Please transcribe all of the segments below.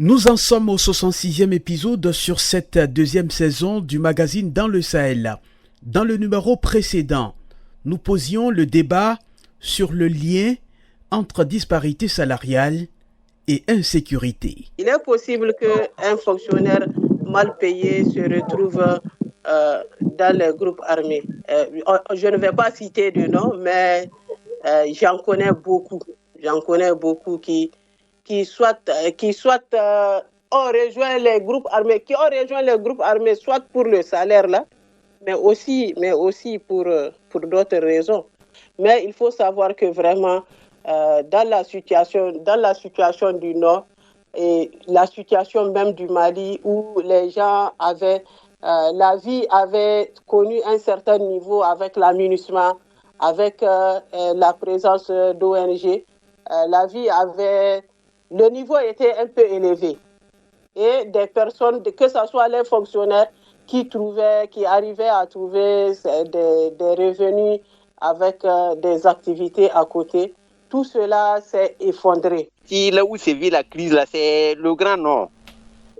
Nous en sommes au 66e épisode sur cette deuxième saison du magazine Dans le Sahel. Dans le numéro précédent, nous posions le débat sur le lien entre disparité salariale et insécurité. Il est possible qu'un fonctionnaire mal payé se retrouve dans les groupes armés. Je ne vais pas citer de nom, mais j'en connais beaucoup. J'en connais beaucoup qui soit ont rejoint les groupes armés, soit pour le salaire là, mais aussi pour d'autres raisons. Mais il faut savoir que vraiment dans la situation du Nord et la situation même du Mali où les gens avaient la vie avait connu un certain niveau avec l'aménagement, avec la présence d'ONG, le niveau était un peu élevé. Et des personnes, que ce soit les fonctionnaires qui arrivaient à trouver des revenus avec des activités à côté, tout cela s'est effondré. Là où se vit la crise, là, c'est le Grand Nord.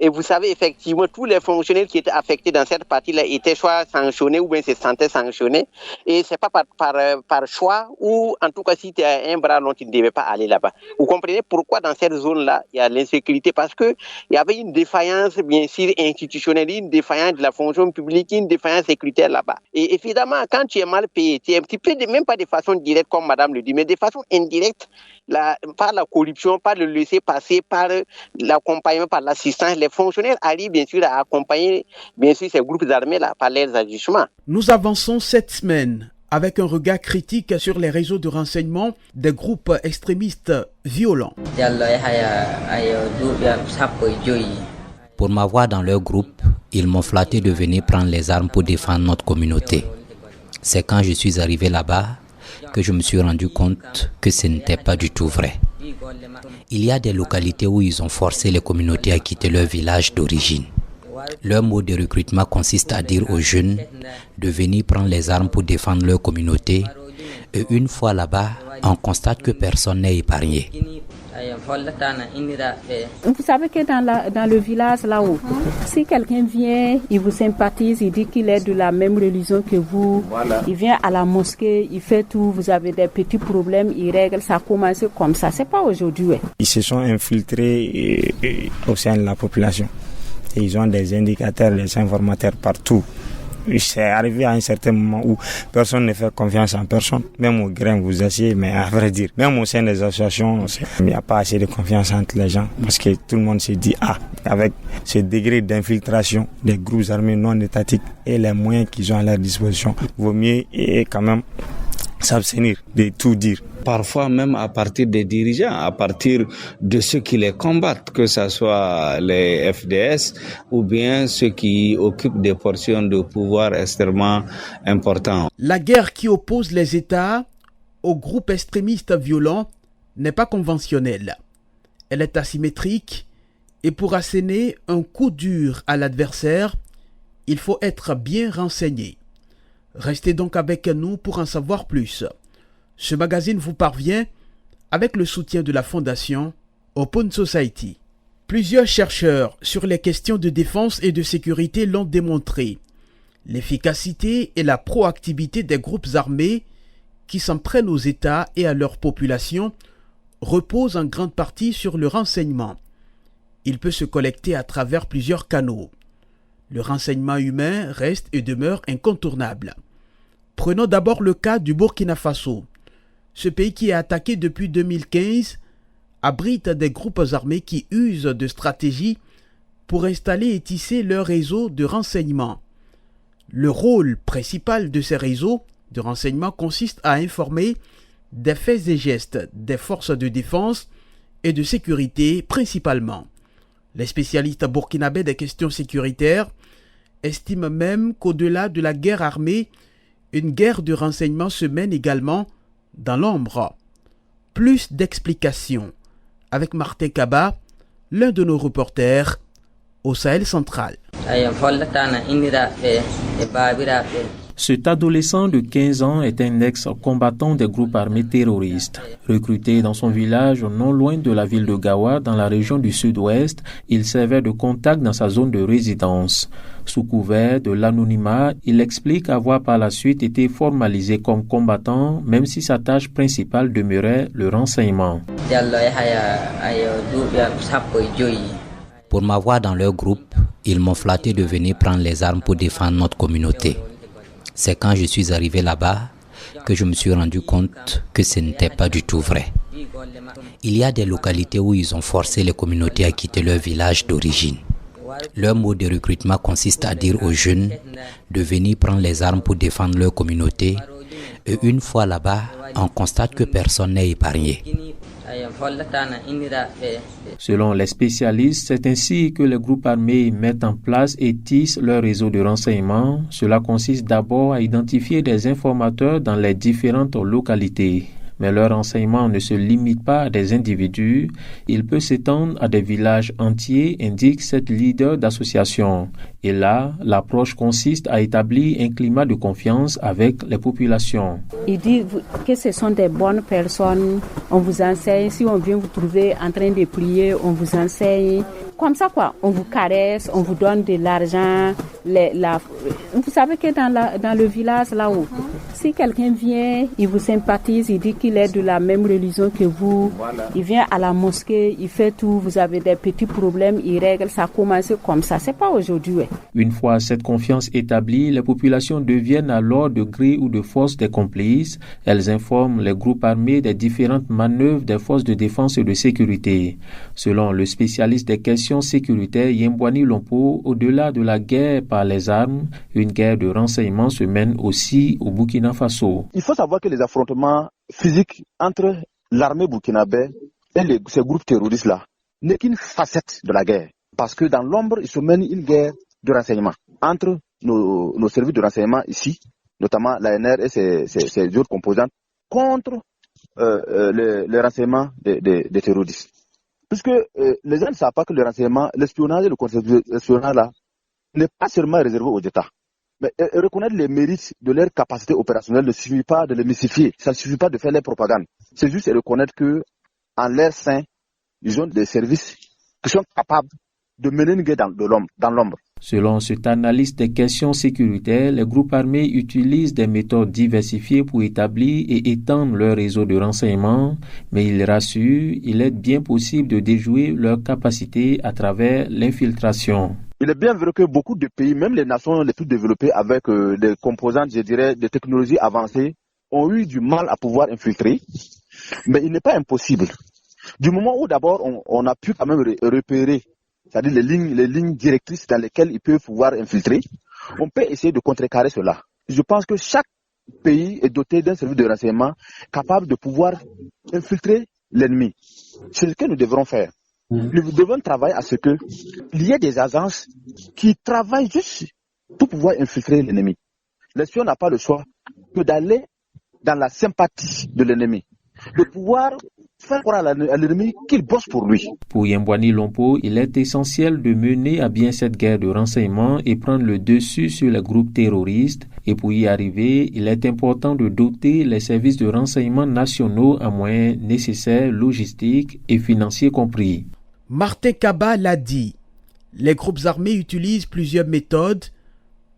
Et vous savez, effectivement, tous les fonctionnaires qui étaient affectés dans cette partie-là étaient soit sanctionnés ou bien se sentaient sanctionnés. Et c'est pas par choix ou, en tout cas, si tu as un bras long, tu ne devais pas aller là-bas. Vous comprenez pourquoi dans cette zone-là, il y a l'insécurité? Parce que il y avait une défaillance, bien sûr, institutionnelle, une défaillance de la fonction publique, une défaillance sécuritaire là-bas. Et évidemment, quand tu es mal payé, tu es un petit peu, même pas de façon directe, comme madame le dit, mais de façon indirecte, par la corruption, par le laisser-passer, par l'accompagnement, par l'assistance, les fonctionnaires arrivent bien sûr à accompagner bien sûr ces groupes armés là par leurs agissements. Nous avançons cette semaine avec un regard critique sur les réseaux de renseignement des groupes extrémistes violents. Pour m'avoir dans leur groupe, ils m'ont flatté de venir prendre les armes pour défendre notre communauté. C'est quand je suis arrivé là-bas que je me suis rendu compte que ce n'était pas du tout vrai. Il y a des localités où ils ont forcé les communautés à quitter leur village d'origine. Leur mode de recrutement consiste à dire aux jeunes de venir prendre les armes pour défendre leur communauté. Et une fois là-bas, on constate que personne n'est épargné. Vous savez que dans le village là-haut, si quelqu'un vient, il vous sympathise, il dit qu'il est de la même religion que vous, il vient à la mosquée, il fait tout, vous avez des petits problèmes, il règle, ça a commencé comme ça, c'est pas aujourd'hui. Ils se sont infiltrés au sein de la population. Et ils ont des indicateurs, des informateurs partout. C'est arrivé à un certain moment où personne ne fait confiance en personne. Même au grain, vous essayez, mais à vrai dire, même au sein des associations, il n'y a pas assez de confiance entre les gens. Parce que tout le monde se dit, avec ce degré d'infiltration des groupes armés non étatiques et les moyens qu'ils ont à leur disposition, il vaut mieux quand même s'abstenir de tout dire. Parfois même à partir des dirigeants, à partir de ceux qui les combattent, que ce soit les FDS ou bien ceux qui occupent des portions de pouvoir extrêmement importantes. La guerre qui oppose les États aux groupes extrémistes violents n'est pas conventionnelle. Elle est asymétrique et pour asséner un coup dur à l'adversaire, il faut être bien renseigné. Restez donc avec nous pour en savoir plus. Ce magazine vous parvient avec le soutien de la fondation Open Society. Plusieurs chercheurs sur les questions de défense et de sécurité l'ont démontré. L'efficacité et la proactivité des groupes armés qui s'en prennent aux États et à leur population reposent en grande partie sur le renseignement. Il peut se collecter à travers plusieurs canaux. Le renseignement humain reste et demeure incontournable. Prenons d'abord le cas du Burkina Faso. Ce pays qui est attaqué depuis 2015 abrite des groupes armés qui usent de stratégies pour installer et tisser leur réseau de renseignement. Le rôle principal de ces réseaux de renseignement consiste à informer des faits et gestes des forces de défense et de sécurité principalement. Les spécialistes burkinabés des questions sécuritaires estiment même qu'au-delà de la guerre armée, une guerre de renseignement se mène également dans l'ombre. Plus d'explications avec Martin Kaba, l'un de nos reporters au Sahel central. Cet adolescent de 15 ans est un ex-combattant des groupes armés terroristes. Recruté dans son village non loin de la ville de Gawa, dans la région du sud-ouest, il servait de contact dans sa zone de résidence. Sous couvert de l'anonymat, il explique avoir par la suite été formalisé comme combattant, même si sa tâche principale demeurait le renseignement. Pour m'avoir dans leur groupe, ils m'ont flatté de venir prendre les armes pour défendre notre communauté. C'est quand je suis arrivé là-bas que je me suis rendu compte que ce n'était pas du tout vrai. Il y a des localités où ils ont forcé les communautés à quitter leur village d'origine. Leur mode de recrutement consiste à dire aux jeunes de venir prendre les armes pour défendre leur communauté. Et une fois là-bas, on constate que personne n'est épargné. Selon les spécialistes, c'est ainsi que les groupes armés mettent en place et tissent leur réseau de renseignement. Cela consiste d'abord à identifier des informateurs dans les différentes localités. Mais leur renseignement ne se limite pas à des individus, il peut s'étendre à des villages entiers, indique cette leader d'association. Et là, l'approche consiste à établir un climat de confiance avec les populations. Il dit que ce sont des bonnes personnes, on vous enseigne, si on vient vous trouver en train de prier, on vous enseigne. Comme ça quoi, on vous caresse, on vous donne de l'argent. Vous savez que dans le village là-haut, si quelqu'un vient, il vous sympathise, il dit qu'il est de la même religion que vous, il vient à la mosquée, il fait tout, vous avez des petits problèmes, il règle, ça commence comme ça, c'est pas aujourd'hui. Une fois cette confiance établie, les populations deviennent alors de gré ou de force des complices. Elles informent les groupes armés des différentes manœuvres des forces de défense et de sécurité. Selon le spécialiste des questions sécuritaires Yembwani Lompo, au-delà de la guerre par les armes, une guerre de renseignement se mène aussi au Burkina Faso. Il faut savoir que les affrontements physiques entre l'armée burkinabé et ces groupes terroristes-là n'est qu'une facette de la guerre. Parce que dans l'ombre, il se mène une guerre de renseignement entre nos services de renseignement ici, notamment l'ANR et ses autres composantes, contre le renseignement des terroristes. Puisque les gens ne savent pas que le renseignement, l'espionnage et le contre-espionnage là n'est pas seulement réservé aux États. Mais reconnaître les mérites de leur capacité opérationnelle ne suffit pas de les mystifier, ça ne suffit pas de faire leur propagande. C'est juste reconnaître que en leur sein, ils ont des services qui sont capables de mener une guerre dans l'ombre. Selon cet analyste des questions sécuritaires, les groupes armés utilisent des méthodes diversifiées pour établir et étendre leur réseau de renseignement, mais il rassure, il est bien possible de déjouer leur capacité à travers l'infiltration. Il est bien vrai que beaucoup de pays, même les nations les plus développées avec des composantes, je dirais, des technologies avancées, ont eu du mal à pouvoir infiltrer, mais il n'est pas impossible. Du moment où d'abord on a pu quand même repérer, c'est-à-dire les lignes directrices dans lesquelles ils peuvent pouvoir infiltrer, on peut essayer de contrecarrer cela. Je pense que chaque pays est doté d'un service de renseignement capable de pouvoir infiltrer l'ennemi. C'est ce que nous devrons faire. Nous devons travailler à ce qu'il y ait des agences qui travaillent juste pour pouvoir infiltrer l'ennemi. L'espion n'a pas le choix que d'aller dans la sympathie de l'ennemi, de pouvoir faire croire à l'ennemi qu'il bosse pour lui. Pour Yembwani Lompo, il est essentiel de mener à bien cette guerre de renseignement et prendre le dessus sur les groupes terroristes. Et pour y arriver, il est important de doter les services de renseignement nationaux en moyens nécessaires, logistiques et financiers compris. Martin Kaba l'a dit, les groupes armés utilisent plusieurs méthodes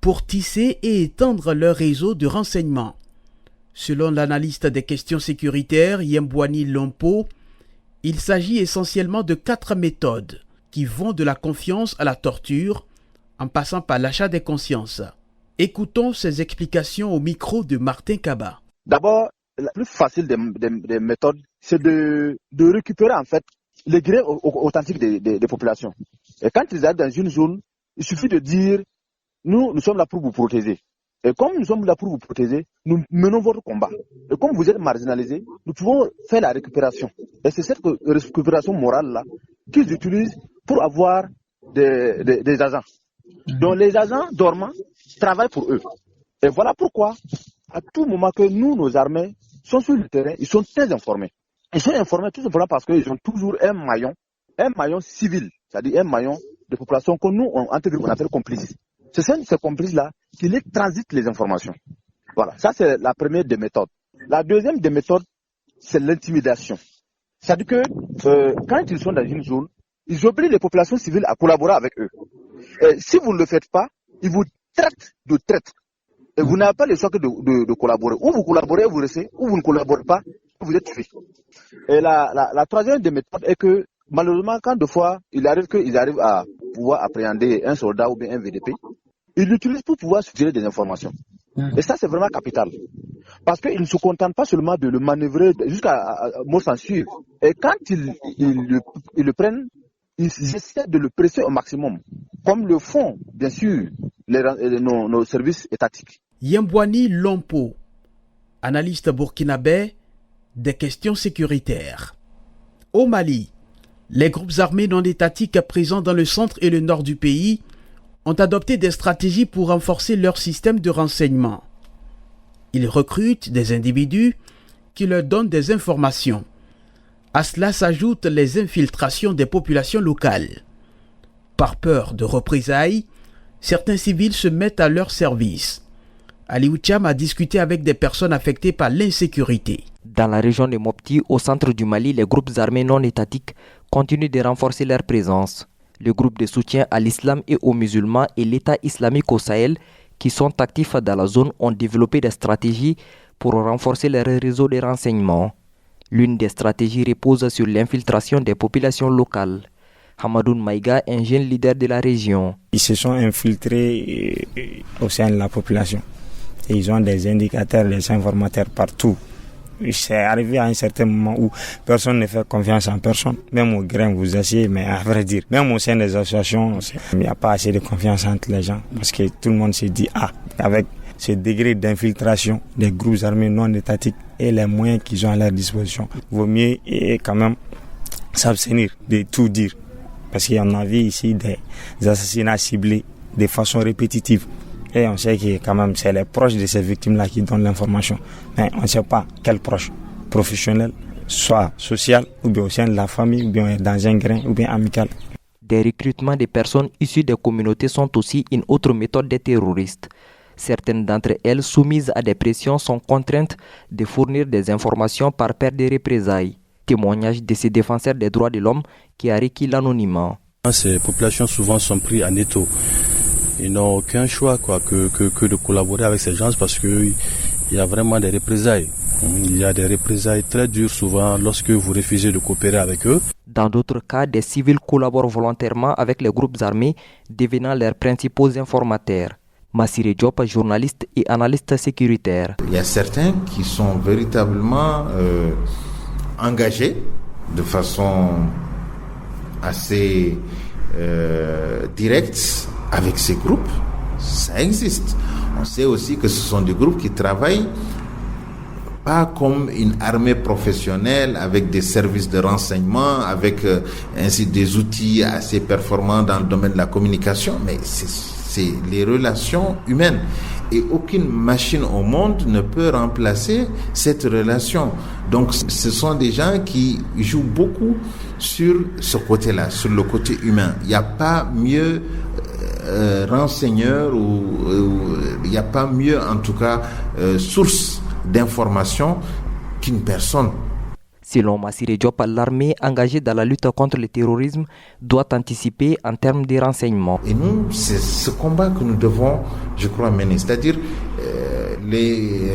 pour tisser et étendre leur réseau de renseignement. Selon l'analyste des questions sécuritaires Yembwani Lompo, il s'agit essentiellement de 4 méthodes qui vont de la confiance à la torture en passant par l'achat des consciences. Écoutons ses explications au micro de Martin Kaba. D'abord, la plus facile des méthodes, c'est de récupérer en fait les grés authentiques des populations. Et quand ils arrivent dans une zone, il suffit de dire « nous sommes là pour vous protéger ». Et comme nous sommes là pour vous protéger, nous menons votre combat. Et comme vous êtes marginalisés, nous pouvons faire la récupération. Et c'est cette récupération morale-là qu'ils utilisent pour avoir des agents. Donc les agents dormants travaillent pour eux. Et voilà pourquoi, à tout moment que nos armées sont sur le terrain, ils sont très informés. Ils sont informés tout simplement parce qu'ils ont toujours un maillon civil, c'est-à-dire un maillon de population que nous, on appelle complices. Ce sont ces complices-là qu'il transite les informations. Voilà, ça c'est la première des méthodes. La deuxième des méthodes, c'est l'intimidation. C'est-à-dire que quand ils sont dans une zone, ils obligent les populations civiles à collaborer avec eux. Et si vous ne le faites pas, ils vous traitent de traître. Et vous n'avez pas le choix que de collaborer. Ou vous collaborez, vous restez, ou vous ne collaborez pas, vous êtes tué. Et la troisième des méthodes est que, malheureusement, quand deux fois, ils arrivent à pouvoir appréhender un soldat ou bien un VDP, ils l'utilisent pour pouvoir suggérer des informations. Et ça, c'est vraiment capital. Parce qu'ils ne se contentent pas seulement de le manœuvrer jusqu'à mot censure. Et quand ils le prennent, ils essaient de le presser au maximum. Comme le font, bien sûr, nos services étatiques. Yembouani Lompo, analyste burkinabé des questions sécuritaires. Au Mali, les groupes armés non étatiques présents dans le centre et le nord du pays ont adopté des stratégies pour renforcer leur système de renseignement. Ils recrutent des individus qui leur donnent des informations. À cela s'ajoutent les infiltrations des populations locales. Par peur de représailles, certains civils se mettent à leur service. Aliou Cham a discuté avec des personnes affectées par l'insécurité. Dans la région de Mopti, au centre du Mali, les groupes armés non étatiques continuent de renforcer leur présence. Le groupe de soutien à l'islam et aux musulmans et l'État islamique au Sahel, qui sont actifs dans la zone, ont développé des stratégies pour renforcer leur réseau de renseignement. L'une des stratégies repose sur l'infiltration des populations locales. Hamadoun Maïga, un jeune leader de la région. Ils se sont infiltrés au sein de la population. Et ils ont des indicateurs, des informateurs partout. C'est arrivé à un certain moment où personne ne fait confiance en personne. Même au grain, vous essayez, mais à vrai dire, même au sein des associations, il n'y a pas assez de confiance entre les gens. Parce que tout le monde se dit, avec ce degré d'infiltration des groupes armés non étatiques et les moyens qu'ils ont à leur disposition, il vaut mieux quand même s'abstenir de tout dire. Parce qu'il y en a vu ici des assassinats ciblés de façon répétitive. Et on sait que quand même c'est les proches de ces victimes-là qui donnent l'information. Mais on ne sait pas quel proche, professionnel, soit social, ou bien au sein de la famille, ou bien dans un grain, ou bien amical. Des recrutements de personnes issues des communautés sont aussi une autre méthode des terroristes. Certaines d'entre elles, soumises à des pressions, sont contraintes de fournir des informations par peur de représailles. Témoignage de ces défenseurs des droits de l'homme qui a requis l'anonymat. Ces populations souvent sont prises en étau. Ils n'ont aucun choix que de collaborer avec ces gens parce qu'il y a vraiment des représailles. Il y a des représailles très dures souvent lorsque vous refusez de coopérer avec eux. Dans d'autres cas, des civils collaborent volontairement avec les groupes armés, devenant leurs principaux informateurs. Massiré Diop, journaliste et analyste sécuritaire. Il y a certains qui sont véritablement engagés de façon assez directe avec ces groupes. Ça existe. On sait aussi que ce sont des groupes qui travaillent pas comme une armée professionnelle avec des services de renseignement, avec ainsi des outils assez performants dans le domaine de la communication, mais c'est les relations humaines. Et aucune machine au monde ne peut remplacer cette relation. Donc ce sont des gens qui jouent beaucoup sur ce côté-là, sur le côté humain. Il n'y a pas mieux renseigneur ou il n'y a pas mieux en tout cas source d'information qu'une personne. Selon Massiré Diop, l'armée engagée dans la lutte contre le terrorisme doit anticiper en termes de renseignements. Et nous, c'est ce combat que nous devons, je crois, mener, c'est-à-dire les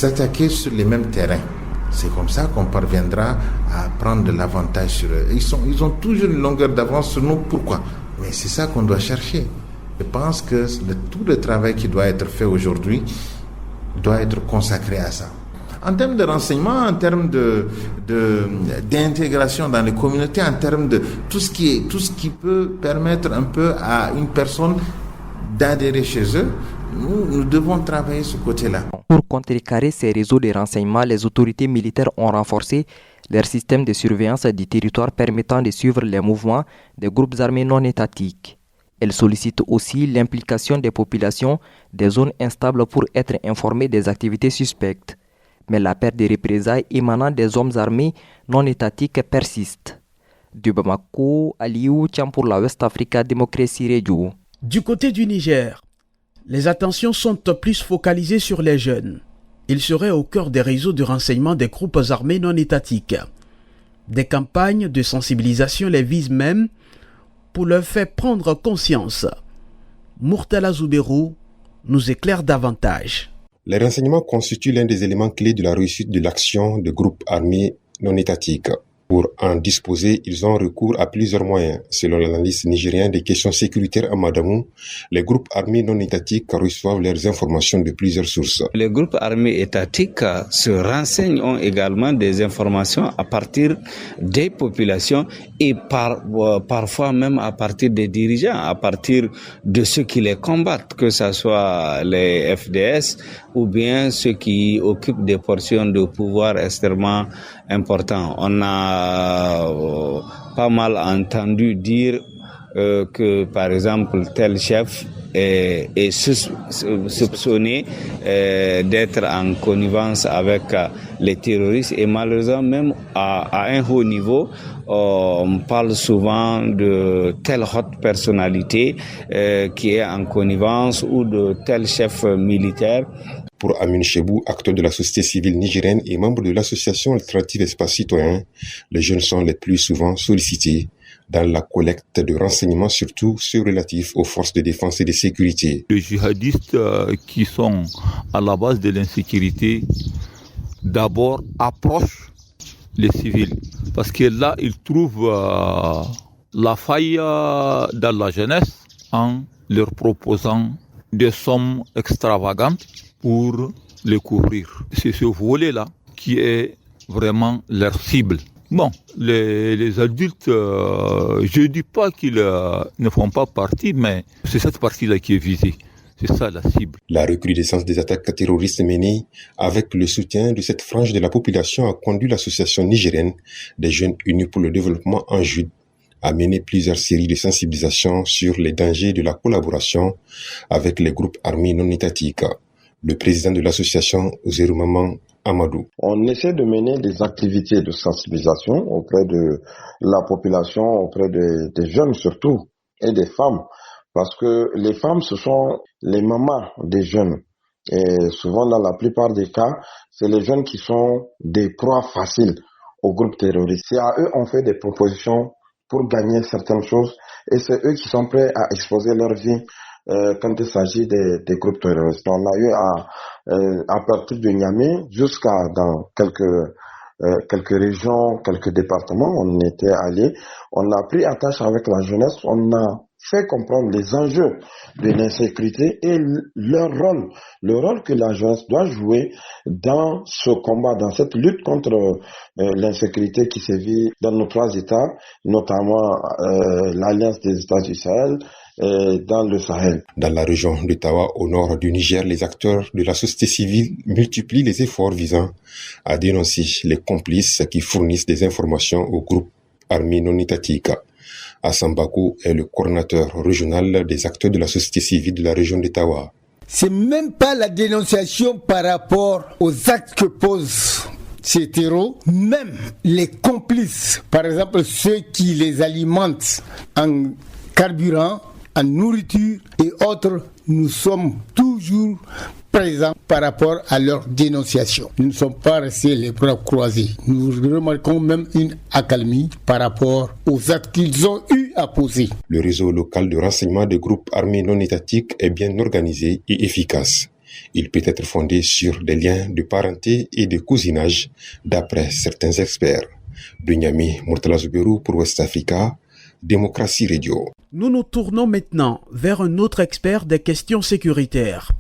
attaquer sur les mêmes terrains. C'est comme ça qu'on parviendra à prendre de l'avantage sur eux. Ils ont toujours une longueur d'avance sur nous. Pourquoi ? Mais c'est ça qu'on doit chercher. Je pense que tout le travail qui doit être fait aujourd'hui doit être consacré à ça. En termes de renseignement, en termes d'intégration dans les communautés, en termes de tout ce qui peut permettre un peu à une personne d'adhérer chez eux, nous devons travailler ce côté-là. Pour contrecarrer ces réseaux de renseignement, les autorités militaires ont renforcé leur système de surveillance du territoire permettant de suivre les mouvements des groupes armés non étatiques. Elles sollicitent aussi l'implication des populations des zones instables pour être informées des activités suspectes. Mais la peur de représailles émanant des hommes armés non étatiques persiste. De Bamako, Aliou Cham pour la West Africa Democracy Radio. Du côté du Niger, Les attentions sont plus focalisées sur les jeunes. Ils seraient au cœur des réseaux de renseignement des groupes armés non étatiques. Des campagnes de sensibilisation les visent même pour leur faire prendre conscience. Murtala Zouberou nous éclaire davantage. Les renseignements constituent l'un des éléments clés de la réussite de l'action de groupes armés non étatiques. Pour en disposer, ils ont recours à plusieurs moyens. Selon l'analyste nigérien des questions sécuritaires Amadamou, les groupes armés non étatiques reçoivent leurs informations de plusieurs sources. Les groupes armés étatiques se renseignent, ont également des informations à partir des populations et parfois même à partir des dirigeants, à partir de ceux qui les combattent, que ce soit les FDS ou bien ceux qui occupent des portions de pouvoir extrêmement importantes. On a pas mal entendu dire que par exemple tel chef est soupçonné d'être en connivence avec les terroristes et malheureusement même à un haut niveau on parle souvent de telle haute personnalité qui est en connivence ou de tel chef militaire. Pour Amin Chebou, acteur de la société civile nigérienne et membre de l'association alternative Espace Citoyen, les jeunes sont les plus souvent sollicités dans la collecte de renseignements, surtout ceux relatifs aux forces de défense et de sécurité. Les djihadistes qui sont à la base de l'insécurité, d'abord approchent les civils, parce que là, ils trouvent la faille dans la jeunesse en leur proposant des sommes extravagantes pour les couvrir. C'est ce volet-là qui est vraiment leur cible. Bon, les adultes, je ne dis pas qu'ils ne font pas partie, mais c'est cette partie-là qui est visée. C'est ça la cible. La recrudescence des attaques terroristes menées avec le soutien de cette frange de la population a conduit l'association nigérienne des jeunes unis pour le développement en Jude à mener plusieurs séries de sensibilisation sur les dangers de la collaboration avec les groupes armés non étatiques. Le président de l'association, Ozerou Maman Amadou. On essaie de mener des activités de sensibilisation auprès de la population, auprès des jeunes surtout, et des femmes. Parce que les femmes, ce sont les mamans des jeunes. Et souvent, dans la plupart des cas, c'est les jeunes qui sont des proies faciles aux groupes terroristes. C'est à eux qu'on fait des propositions pour gagner certaines choses. Et c'est eux qui sont prêts à exposer leur vie quand il s'agit des groupes terroristes. On a eu à partir de Niamey jusqu'à dans quelques régions, quelques départements, on était allé, on a pris attache avec la jeunesse, on a fait comprendre les enjeux de l'insécurité et le rôle que la jeunesse doit jouer dans ce combat, dans cette lutte contre l'insécurité qui sévit dans nos trois États, notamment l'Alliance des États du Sahel, dans le Sahel. Dans la région de Tawa, au nord du Niger, les acteurs de la société civile multiplient les efforts visant à dénoncer les complices qui fournissent des informations aux groupes armés non étatiques. Hassan Bakou est le coordinateur régional des acteurs de la société civile de la région de Tawa. C'est même pas la dénonciation par rapport aux actes que posent ces terreaux, même les complices, par exemple ceux qui les alimentent en carburant, en nourriture et autres, nous sommes toujours présents par rapport à leur dénonciation. Nous ne sommes pas restés les bras croisés. Nous remarquons même une accalmie par rapport aux actes qu'ils ont eu à poser. Le réseau local de renseignement des groupes armés non étatiques est bien organisé et efficace. Il peut être fondé sur des liens de parenté et de cousinage, d'après certains experts. De Niamey, Murtala Zouberou pour West Africa, Démocratie Radio. Nous nous tournons maintenant vers un autre expert des questions sécuritaires.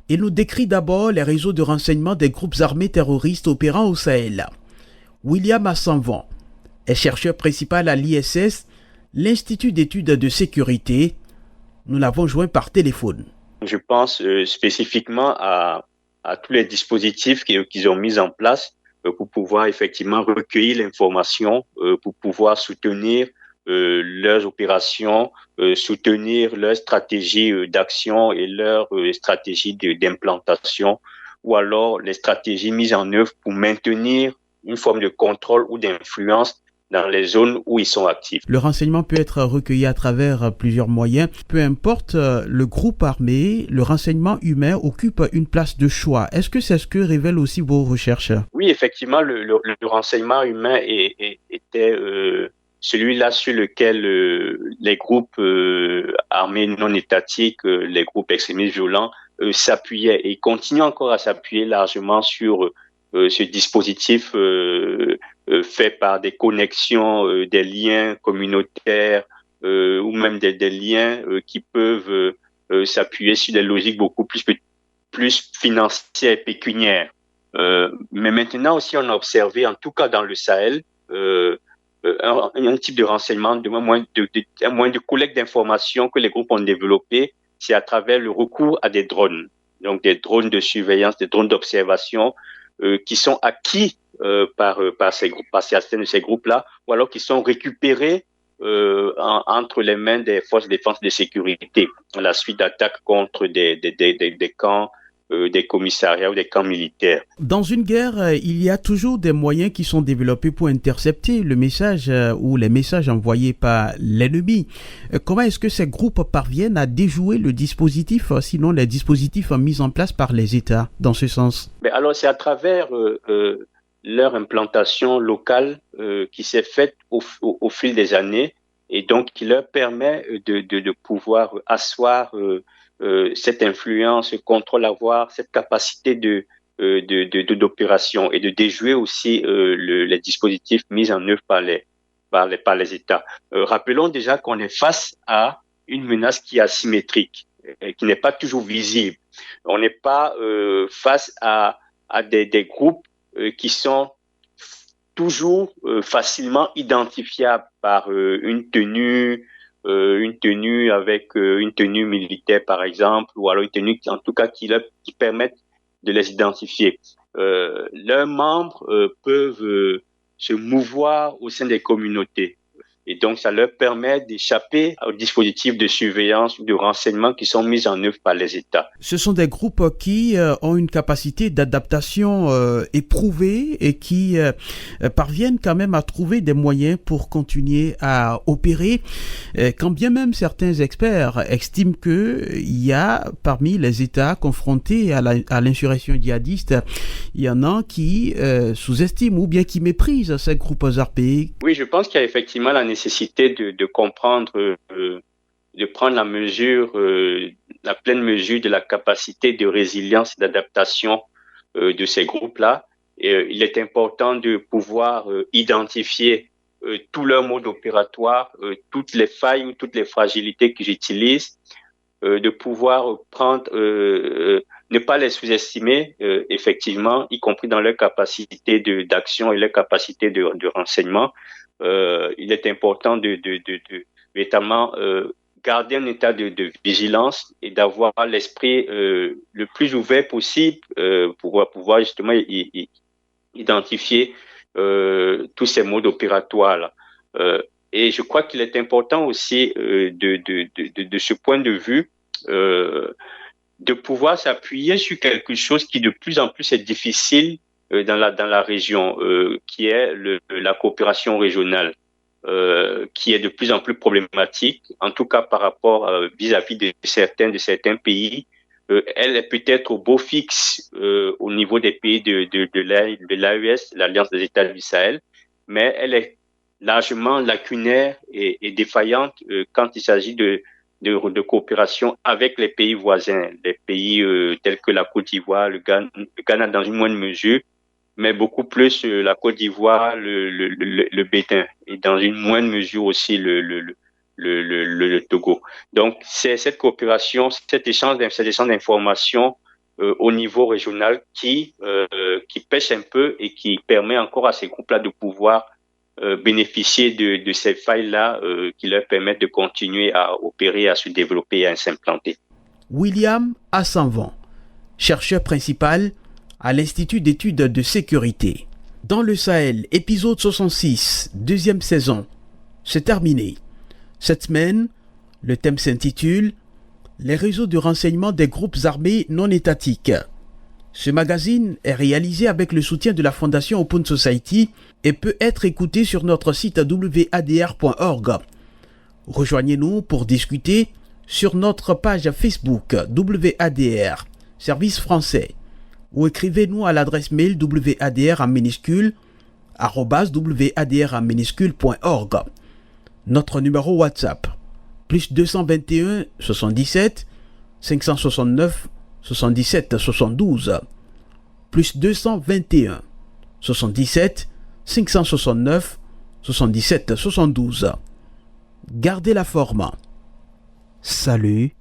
Il nous décrit d'abord les réseaux de renseignement des groupes armés terroristes opérant au Sahel. William Assanvon est chercheur principal à l'ISS, l'Institut d'études de sécurité. Nous l'avons joint par téléphone. Je pense spécifiquement à tous les dispositifs qu'ils ont mis en place pour pouvoir effectivement recueillir l'information, pour pouvoir soutenir leurs opérations, soutenir leur stratégie d'action et leur stratégie d'implantation, ou alors les stratégies mises en œuvre pour maintenir une forme de contrôle ou d'influence dans les zones où ils sont actifs. Le renseignement peut être recueilli à travers plusieurs moyens. Peu importe le groupe armé, le renseignement humain occupe une place de choix. Est-ce que c'est ce que révèlent aussi vos recherches? Oui, effectivement, le renseignement humain était celui-là sur lequel les groupes armés non étatiques, les groupes extrémistes violents s'appuyaient et continuent encore à s'appuyer largement sur ce dispositif fait par des connexions, des liens communautaires ou même des liens qui peuvent s'appuyer sur des logiques beaucoup plus financières et pécuniaires. Mais maintenant aussi, on a observé, en tout cas dans le Sahel, un type de renseignement, un moyen de collecte d'informations que les groupes ont développé, c'est à travers le recours à des drones. Donc des drones de surveillance, des drones d'observation qui sont acquis par certains de ces groupes-là, ou alors qui sont récupérés entre les mains des forces de défense et de sécurité à la suite d'attaques contre des camps, des commissariats ou des camps militaires. Dans une guerre, il y a toujours des moyens qui sont développés pour intercepter le message ou les messages envoyés par l'ennemi. Comment est-ce que ces groupes parviennent à déjouer le dispositif, sinon les dispositifs mis en place par les États dans ce sens? Alors c'est à travers leur implantation locale qui s'est faite au fil des années et donc qui leur permet de pouvoir asseoir cette influence, ce contrôle, avoir cette capacité d'opération et de déjouer aussi les dispositifs mis en œuvre par les États. Rappelons déjà qu'on est face à une menace qui est asymétrique, qui n'est pas toujours visible. On n'est pas face à des groupes qui sont toujours facilement identifiables par une tenue avec une tenue militaire par exemple, ou alors une tenue en tout cas qui permettent de les identifier. Leurs membres peuvent se mouvoir au sein des communautés. Et donc, ça leur permet d'échapper aux dispositifs de surveillance ou de renseignement qui sont mis en œuvre par les États. Ce sont des groupes qui ont une capacité d'adaptation éprouvée et qui parviennent quand même à trouver des moyens pour continuer à opérer. Quand bien même certains experts estiment qu'il y a parmi les États confrontés à l'insurrection djihadiste, il y en a qui sous-estiment ou bien qui méprisent ces groupes armés. Oui, je pense qu'il y a effectivement la nécessité de comprendre, de prendre la pleine mesure de la capacité de résilience et d'adaptation de ces groupes-là. Et il est important de pouvoir identifier tous leurs modes opératoires, toutes les failles ou toutes les fragilités qu'ils utilisent, de pouvoir prendre, ne pas les sous-estimer, effectivement, y compris dans leur capacité d'action et leur capacité de renseignement. Il est important de véritablement garder un état de vigilance et d'avoir l'esprit le plus ouvert possible pour pouvoir justement identifier tous ces modes opératoires là. Et je crois qu'il est important aussi de ce point de vue de pouvoir s'appuyer sur quelque chose qui de plus en plus est difficile dans la région, qui est la coopération régionale, qui est de plus en plus problématique, en tout cas par rapport vis-à-vis de certains pays. Elle est peut-être au beau fixe au niveau des pays de l'AES, l'Alliance des États du Sahel, mais elle est largement lacunaire et défaillante quand il s'agit de coopération avec les pays voisins, les pays tels que la Côte d'Ivoire, le Ghana dans une moindre mesure, mais beaucoup plus la Côte d'Ivoire, le Bénin, et dans une moindre mesure aussi le Togo. Donc c'est cette coopération, cet échange d'informations au niveau régional qui pêche un peu et qui permet encore à ces groupes-là de pouvoir bénéficier de ces failles-là qui leur permettent de continuer à opérer, à se développer et à s'implanter. William Assanvan, chercheur principal à l'Institut d'études de sécurité. Dans le Sahel, épisode 66, deuxième saison, c'est terminé. Cette semaine, le thème s'intitule « Les réseaux de renseignement des groupes armés non étatiques ». Ce magazine est réalisé avec le soutien de la Fondation Open Society et peut être écouté sur notre site wadr.org. Rejoignez-nous pour discuter sur notre page Facebook WADR, service français, ou écrivez-nous à l'adresse mail wadr en minuscule @wadr en minuscule.org. Notre numéro WhatsApp +221 77 569 77 72 +221 77 569 77 72. Gardez la forme. Salut.